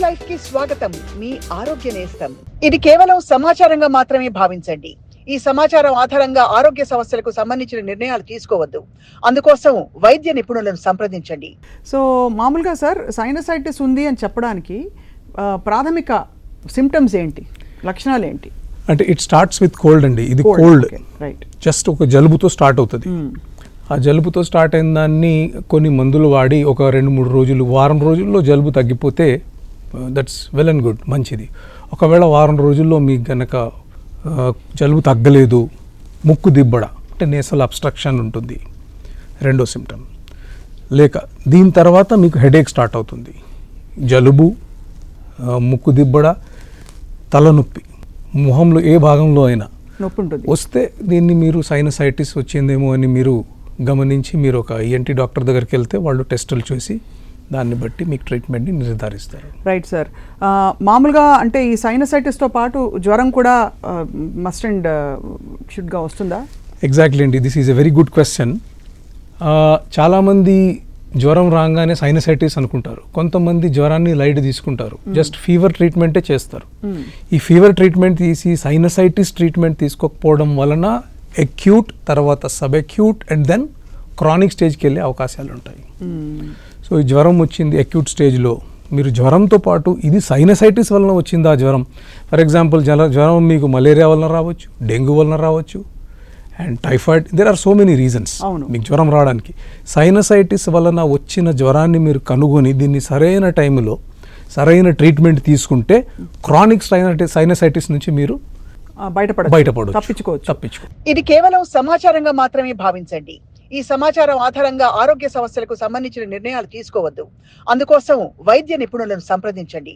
Life కి స్వాగతం. మీ ఆరోగ్య నేస్తం. ఇది కేవలం సమాచారంగా మాత్రమే భావించండి. ఈ సమాచారం ఆధారంగా ఆరోగ్య సమస్యలకు సంబంధించిన నిర్ణయాలు తీసుకోవద్దు. అందుకోసం వైద్య నిపుణులను సంప్రదించండి. సో మామూలుగా సార్ సైనసైటిస్ ఉంది అని చెప్పడానికి ప్రాథమిక సిమ్టమ్స్ ఏంటి, లక్షణాలు ఏంటి? అంటే ఇట్ స్టార్ట్స్ విత్ కోల్డ్ అండి. ఇది కోల్డ్, రైట్. జస్ట్ ఒక జలుబుతో స్టార్ట్ అవుతుంది. ఆ జలుబుతో స్టార్ట్ అయిన దాన్ని కొన్ని మందులు వాడి ఒక 2-3 రోజులు, వారం రోజుల్లో జలుబు తగ్గిపోతే దట్స్ వెల్ అండ్ గుడ్, మంచిది. ఒకవేళ వారం రోజుల్లో మీకు గనక జలుబు తగ్గలేదు, ముక్కు దిబ్బడ అంటే నేసల్ అబ్స్ట్రక్షన్ ఉంటుంది, రెండో సిమ్టమ్. లేక దీని తర్వాత మీకు హెడేక్ స్టార్ట్ అవుతుంది, జలుబు, ముక్కు దిబ్బడ, తలనొప్పి, మొహంలో ఏ భాగంలో అయినా నొప్పి ఉంటుంది వస్తే దీన్ని మీరు సైనసైటిస్ వచ్చిందేమో అని మీరు గమనించి మీరు ఒక ENT డాక్టర్ దగ్గరికి వెళ్తే వాళ్ళు టెస్టులు చూసి దాన్ని బట్టి మీకు ట్రీట్మెంట్ని నిర్ధారిస్తారు. Right sir. మామూలుగా అంటే ఈ సైనసైటిస్తో పాటు జ్వరం కూడా మస్ట్ అండ్ షుడ్గా వస్తుందా? ఎగ్జాక్ట్లీ అండి, this is a very good question. చాలామంది జ్వరం రాగానే సైనసైటిస్ అనుకుంటారు, కొంతమంది జ్వరాన్ని లైట్ తీసుకుంటారు, జస్ట్ ఫీవర్ ట్రీట్మెంటే చేస్తారు. ఈ ఫీవర్ ట్రీట్మెంట్ తీసి సైనసైటిస్ ట్రీట్మెంట్ తీసుకోకపోవడం వలన అక్యూట్, తర్వాత sub acute and then chronic స్టేజ్కి వెళ్ళే అవకాశాలు ఉంటాయి. సో ఈ జ్వరం వచ్చింది అక్యూట్ స్టేజ్లో, మీరు జ్వరంతో పాటు ఇది సైనసైటిస్ వలన వచ్చిందా జ్వరం, ఫర్ ఎగ్జాంపుల్ జ్వరం మీకు మలేరియా వలన రావచ్చు, డెంగ్యూ వలన రావచ్చు, and typhoid, there are so many reasons మీకు జ్వరం రావడానికి. సైనసైటిస్ వలన వచ్చిన జ్వరాన్ని మీరు కనుగొని దీన్ని సరైన టైంలో సరైన ట్రీట్మెంట్ తీసుకుంటే క్రానిక్ సైనసైటిస్ నుంచి మీరు బయటపడవచ్చు, తప్పించుకోవచ్చు. ఇది కేవలం సమాచారంగా మాత్రమే భావించండి. ఈ సమాచారం ఆధారంగా ఆరోగ్య సమస్యలకు సంబంధించిన నిర్ణయాలు తీసుకోవద్దు. అందుకోసం వైద్య నిపుణులను సంప్రదించండి.